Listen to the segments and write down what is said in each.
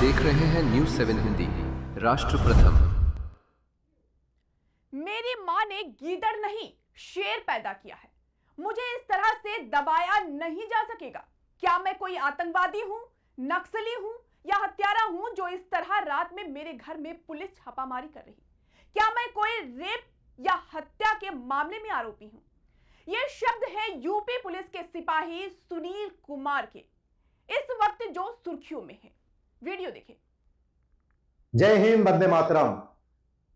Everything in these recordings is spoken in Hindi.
देख रहे हैं न्यूज़ 7 हिंदी। राष्ट्र प्रथम। मेरी मां ने गीदड़ नहीं शेर पैदा किया है। मुझे इस तरह से दबाया नहीं जा सकेगा। क्या मैं कोई आतंकवादी हूं, नक्सली हूं या हत्यारा हूं जो इस तरह रात में मेरे घर में पुलिस छापामारी कर रही? क्या मैं कोई रेप या हत्या के मामले में आरोपी हूं? ये शब्द है यूपी पुलिस के सिपाही सुनील कुमार के, इस वक्त जो सुर्खियों में है। वीडियो देखें। जय हिंद, वंदे मातरम।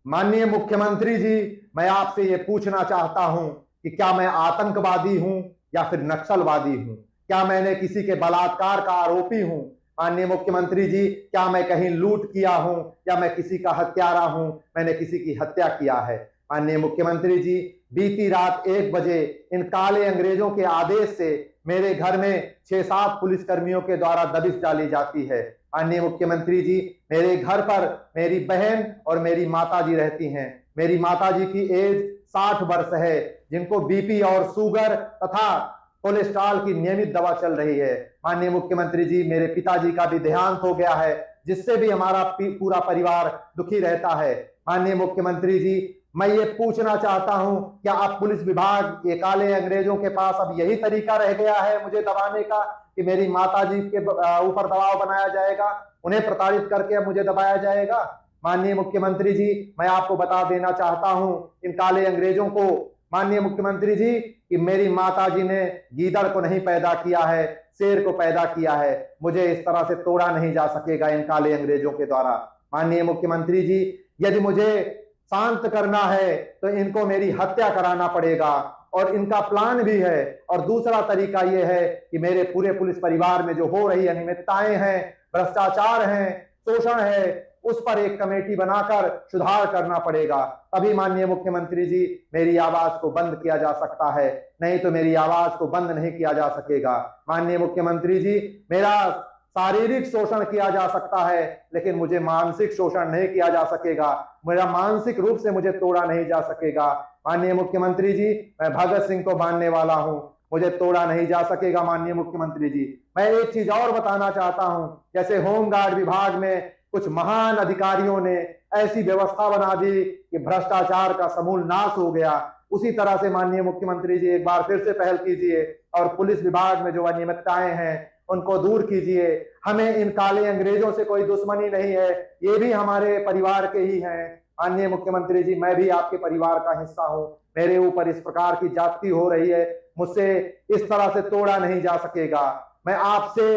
माननीय मुख्यमंत्री जी, मैं आपसे ये पूछना चाहता हूं कि क्या मैं आतंकवादी हूं या फिर नक्सलवादी हूं? क्या मैंने किसी के बलात्कार का आरोपी हूं? माननीय मुख्यमंत्री जी, क्या मैं कहीं लूट किया हूं या मैं किसी का हत्यारा हूं? मैंने किसी की हत्या किया है? माननीय मुख्यमंत्री जी, बीती रात 1 बजे इन काले अंग्रेजों के आदेश से मेरे घर में 6-7 पुलिसकर्मियों के द्वारा दबिश डाली जाती है। माननीय मुख्यमंत्री जी, मेरे घर पर मेरी बहन और मेरी माताजी रहती हैं। मेरी माताजी की एज 60 वर्ष है, जिनको बीपी और शुगर तथा कोलेस्ट्रॉल की नियमित दवा चल रही है। माननीय मुख्यमंत्री जी, मेरे पिताजी का भी देहांत हो गया है, जिससे भी हमारा पूरा परिवार दुखी रहता है। माननीय मुख्यमंत्री जी, मैं ये पूछना चाहता हूं, क्या आप पुलिस विभाग ये काले अंग्रेजों के पास अब यही तरीका रह गया है मुझे दबाने का कि मेरी माताजी के ऊपर दबाव बनाया जाएगा, उन्हें प्रताड़ित करके मुझे दबाया जाएगा? माननीय मुख्यमंत्री जी, मैं आपको बता देना चाहता हूं इन काले अंग्रेजों को, माननीय मुख्यमंत्री जी, कि मेरी माताजी ने गीदड़ को नहीं पैदा किया है, शेर को पैदा किया है। मुझे इस तरह से तोड़ा नहीं जा सकेगा इन काले अंग्रेजों के द्वारा। माननीय मुख्यमंत्री जी, यदि मुझे शांत करना है तो इनको मेरी हत्या कराना पड़ेगा, और इनका प्लान भी है। और दूसरा तरीका यह है कि मेरे पूरे पुलिस परिवार में जो हो रही अनियमितताएं हैं, भ्रष्टाचार हैं, शोषण है, उस पर एक कमेटी बनाकर सुधार करना पड़ेगा। तभी माननीय मुख्यमंत्री जी मेरी आवाज को बंद किया जा सकता है, नहीं तो मेरी आवाज को बंद नहीं किया जा सकेगा। माननीय मुख्यमंत्री जी, मेरा शारीरिक शोषण किया जा सकता है, लेकिन मुझे मानसिक शोषण नहीं किया जा सकेगा। मेरा मानसिक रूप से मुझे तोड़ा नहीं जा सकेगा। माननीय मुख्यमंत्री जी, मैं भगत सिंह को मानने वाला हूं, मुझे तोड़ा नहीं जा सकेगा। माननीय मुख्यमंत्री जी, मैं एक चीज और बताना चाहता हूं, जैसे होमगार्ड विभाग में कुछ महान अधिकारियों ने ऐसी व्यवस्था बना दी कि भ्रष्टाचार का समूल नाश हो गया, उसी तरह से माननीय मुख्यमंत्री जी एक बार फिर से पहल कीजिए और पुलिस विभाग में जो अनियमितताएं हैं उनको दूर कीजिए। हमें इन काले अंग्रेजों से कोई दुश्मनी नहीं है, ये भी हमारे परिवार के ही हैं। माननीय मुख्यमंत्री जी, मैं भी आपके परिवार का हिस्सा हूं। मेरे ऊपर इस प्रकार की जाति हो रही है, मुझसे इस तरह से तोड़ा नहीं जा सकेगा। मैं आपसे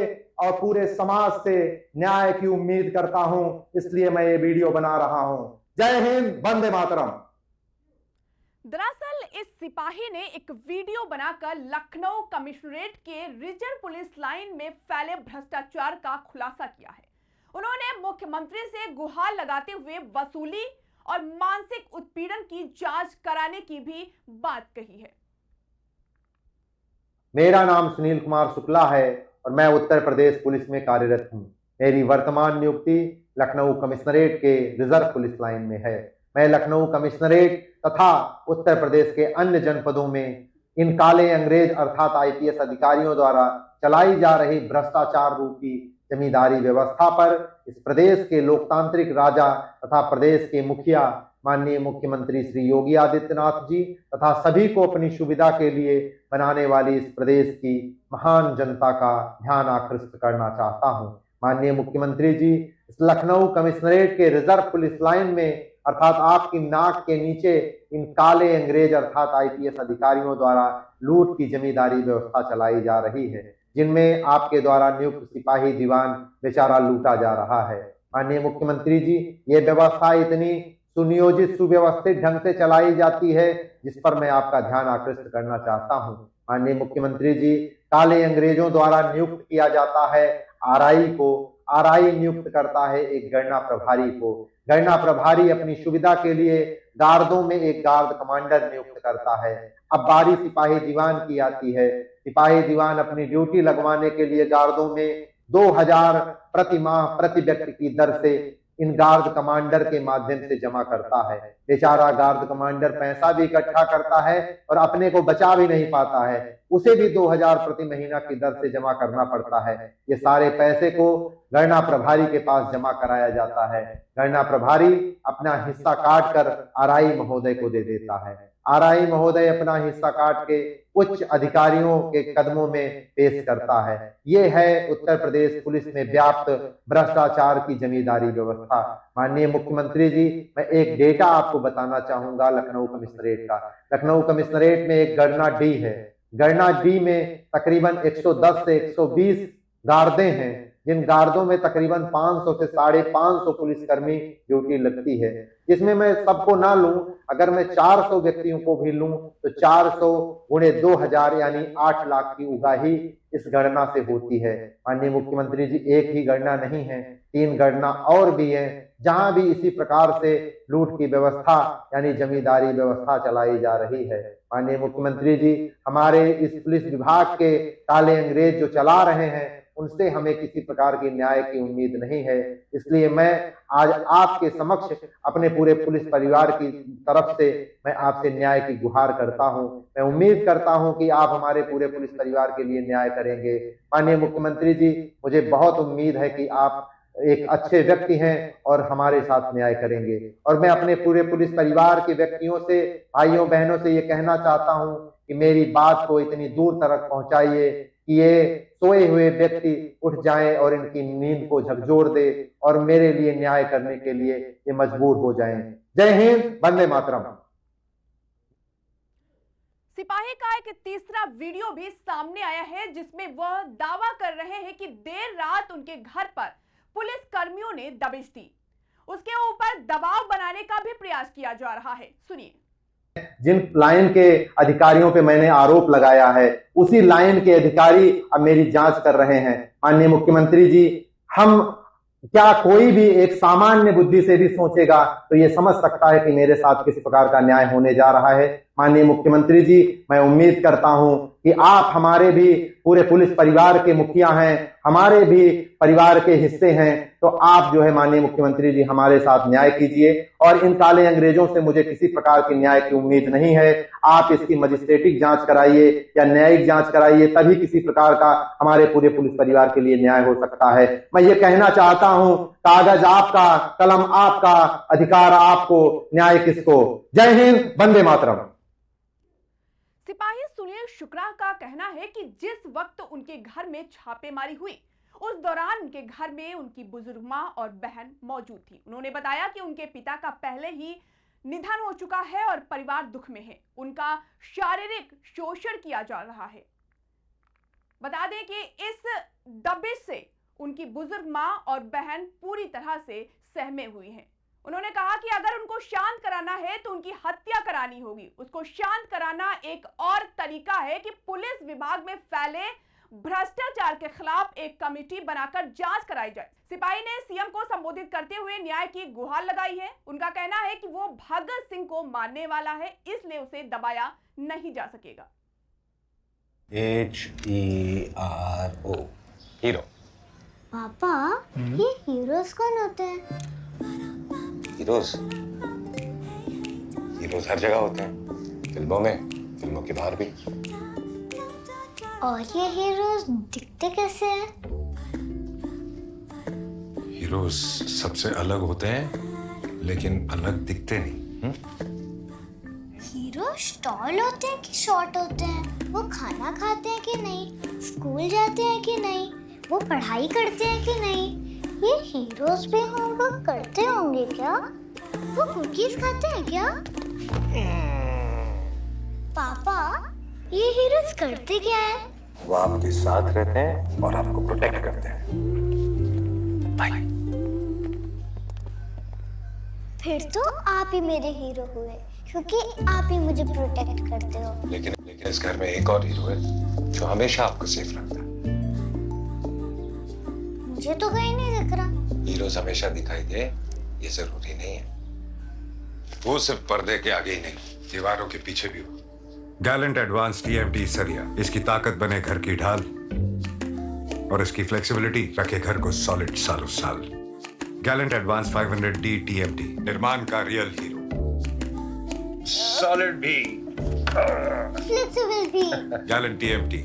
और पूरे समाज से न्याय की उम्मीद करता हूं, इसलिए मैं ये वीडियो बना रहा हूं। जय हिंद, वंदे मातरम। दरअसल इस सिपाही ने एक वीडियो बनाकर लखनऊ कमिश्नरेट के रिजर्व पुलिस लाइन में फैले भ्रष्टाचार का खुलासा किया है। उन्होंने मुख्यमंत्री से गुहार लगाते हुए वसूली और मानसिक उत्पीड़न की जांच कराने की भी बात कही है। मेरा नाम सुनील कुमार शुक्ला है और मैं उत्तर प्रदेश पुलिस में कार्यरत हूं। मेरी वर्तमान नियुक्ति लखनऊ कमिश्नरेट के रिजर्व पुलिस लाइन में है। मैं लखनऊ कमिश्नरेट तथा उत्तर प्रदेश के अन्य जनपदों में इन काले अंग्रेज अर्थात आईपीएस अधिकारियों द्वारा चलाई जा रही भ्रष्टाचार रूपी जमींदारी व्यवस्था पर इस प्रदेश के लोकतांत्रिक राजा तथा प्रदेश के मुखिया माननीय मुख्यमंत्री श्री योगी आदित्यनाथ जी तथा सभी को अपनी सुविधा के लिए बनाने वाली इस प्रदेश की महान जनता का ध्यान आकृष्ट करना चाहता हूं। माननीय मुख्यमंत्री जी, इस लखनऊ कमिश्नरेट के रिजर्व पुलिस लाइन में अर्थात आपकी नाक के नीचे इन काले अंग्रेज अर्थात आईपीएस अधिकारियों द्वारा लूट की जमींदारी व्यवस्था चलाई जा रही है, जिनमें आपके द्वारा नियुक्त सिपाही दीवान बेचारा लूटा जा रहा है। माननीय मुख्यमंत्री जी, ये व्यवस्था इतनी सुनियोजित सुव्यवस्थित ढंग से चलाई जाती है, जिस पर मैं आपका ध्यान आकृष्ट करना चाहता हूं। माननीय मुख्यमंत्री जी, काले अंग्रेजों द्वारा नियुक्त किया जाता है आरआई को, आरआई नियुक्त करता है एक गणना प्रभारी को, गणना प्रभारी अपनी सुविधा के लिए गार्डों में एक गार्ड कमांडर नियुक्त करता है। अब बारी सिपाही दीवान की आती है। सिपाही दीवान अपनी ड्यूटी लगवाने के लिए गार्डों में 2000 प्रति माह प्रति व्यक्ति की दर से इन गार्ड कमांडर के माध्यम से जमा करता है। बेचारा गार्ड कमांडर पैसा भी इकट्ठा करता है और अपने को बचा भी नहीं पाता है। उसे भी 2000 प्रति महीना की दर से जमा करना पड़ता है। ये सारे पैसे को गणना प्रभारी के पास जमा कराया जाता है। गणना प्रभारी अपना हिस्सा काट कर आरआई महोदय को दे देता है। आरआई महोदय अपना हिस्सा काट के उच्च अधिकारियों के कदमों में पेश करता है। ये है उत्तर प्रदेश पुलिस में व्याप्त भ्रष्टाचार की जमींदारी व्यवस्था। माननीय मुख्यमंत्री जी, मैं एक डेटा आपको बताना चाहूंगा लखनऊ कमिश्नरेट का। लखनऊ कमिश्नरेट में एक गणना डी है। गणना डी में तकरीबन 110 से 120 गार्डे हैं, जिन गार्डों में तकरीबन 500 से 550 पुलिसकर्मी ड्यूटी लगती है। इसमें मैं सबको ना लूं, अगर मैं 400 व्यक्तियों को भी लूं तो 400 गुणे 2000 यानी 8 लाख की उगाही इस गणना से होती है। माननीय मुख्यमंत्री जी, एक ही गणना नहीं है, 3 गणना और भी है, जहां भी इसी प्रकार से लूट की व्यवस्था यानी जमींदारी व्यवस्था चलाई जा रही है। माननीय मुख्यमंत्री जी, हमारे इस पुलिस विभाग के काले अंग्रेज जो चला रहे हैं, उनसे हमें किसी प्रकार की न्याय की उम्मीद नहीं है। इसलिए मैं आज आपके समक्ष अपने पूरे पुलिस परिवार की तरफ से मैं आपसे न्याय की गुहार करता हूं। मैं उम्मीद करता हूं कि आप हमारे पूरे पुलिस परिवार के लिए न्याय करेंगे। माननीय मुख्यमंत्री जी, मुझे बहुत उम्मीद है कि आप एक अच्छे व्यक्ति हैं और हमारे साथ न्याय करेंगे। और मैं अपने पूरे पुलिस परिवार के व्यक्तियों से, भाइयों बहनों से ये कहना चाहता हूं कि मेरी बात को इतनी दूर तक पहुंचाइए कि ये सोए हुए व्यक्ति उठ जाएं और इनकी नींद को झकझोर दे और मेरे लिए न्याय करने के लिए ये मजबूर हो जाएं। जय हिंद, वंदे मातरम। सिपाही का एक तीसरा वीडियो भी सामने आया है, जिसमें वह दावा कर रहे हैं कि देर रात उनके घर पर पुलिस कर्मियों ने दबिश दी। उसके ऊपर दबाव बनाने का भी प्रयास किया जा रहा है। सुनिए। जिन लाइन के अधिकारियों पे मैंने आरोप लगाया है, उसी लाइन के अधिकारी अब मेरी जांच कर रहे हैं। माननीय मुख्यमंत्री जी, हम क्या कोई भी एक सामान्य बुद्धि से भी सोचेगा तो ये समझ सकता है कि मेरे साथ किस प्रकार का न्याय होने जा रहा है। माननीय मुख्यमंत्री जी, मैं उम्मीद करता हूं कि आप हमारे भी पूरे पुलिस परिवार के मुखिया हैं, हमारे भी परिवार के हिस्से हैं, तो आप जो है माननीय मुख्यमंत्री जी हमारे साथ न्याय कीजिए। और इन काले अंग्रेजों से मुझे किसी प्रकार की न्याय की उम्मीद नहीं है। आप इसकी मजिस्ट्रेटिक जांच कराइए या न्यायिक जांच कराइए, तभी किसी प्रकार का हमारे पूरे पुलिस परिवार के लिए न्याय हो सकता है। मैं ये कहना चाहता हूं, कागज आपका, कलम आपका, अधिकार आपको, न्याय किसको। जय हिंद, वंदे मातरम। सिपाही सुनील शुक्ला का कहना है कि जिस वक्त उनके घर में छापेमारी हुई, उस दौरान उनके घर में उनकी बुजुर्ग मां और बहन मौजूद थी। उन्होंने बताया कि उनके पिता का पहले ही निधन हो चुका है और परिवार दुख में है। उनका शारीरिक शोषण किया जा रहा है। बता दें कि इस दबिश से उनकी बुजुर्ग मां और बहन पूरी तरह से सहमे हुई हैं। उन्होंने कहा कि अगर उनको शांत कराना है तो उनकी हत्या करानी होगी। उसको शांत कराना एक और तरीका है कि पुलिस विभाग में फैले भ्रष्टाचार के खिलाफ एक कमेटी बनाकर जांच कराई जाए। सिपाही ने सीएम को संबोधित करते हुए न्याय की गुहार लगाई है। उनका कहना है कि वो भगत सिंह को मारने वाला है, इसलिए उसे दबाया नहीं जा सकेगा। HERO, hero. पापा, ये हीरोज कौन होते हैं? हीरोज हर जगह होते हैं, फिल्मों में, फिल्मों के बाहर भी। और ये हीरोज दिखते कैसे हैं? हीरोज सबसे अलग होते हैं, लेकिन अलग दिखते नहीं। हीरो टॉल होते हैं कि शॉर्ट होते हैं? वो खाना खाते हैं कि नहीं? स्कूल जाते हैं कि नहीं? वो पढ़ाई करते हैं कि नहीं? ये हीरोज भी होमवर्क करते होंगे क्या? वो कुकीज खाते हैं क्या? पापा, ये हीरोज करते क्या है? वो आपके साथ रहते हैं और आपको प्रोटेक्ट करते हैं। बाय। फिर तो आप ही मेरे हीरो हुए, क्योंकि आप ही मुझे प्रोटेक्ट करते हो। लेकिन इस घर में एक और हीरो है जो हमेशा आपको सेफ रखता है। मुझे तो कहीं नहीं दिख रहा। हीरोज हमेशा दिखाई दे ये जरूरी नहीं है। वो सिर्फ पर्दे के आगे ही नहीं, दीवारों के पीछे भी हो। गैलेंट एडवांस TMT सरिया, इसकी ताकत बने घर की ढाल और इसकी फ्लेक्सिबिलिटी रखे घर को सॉलिड सालों साल। गैलेंट एडवांस 500D TMT, निर्माण का रियल हीरो। सॉलिड भी फ्लेक्सिबिलिटी। Gallant TMT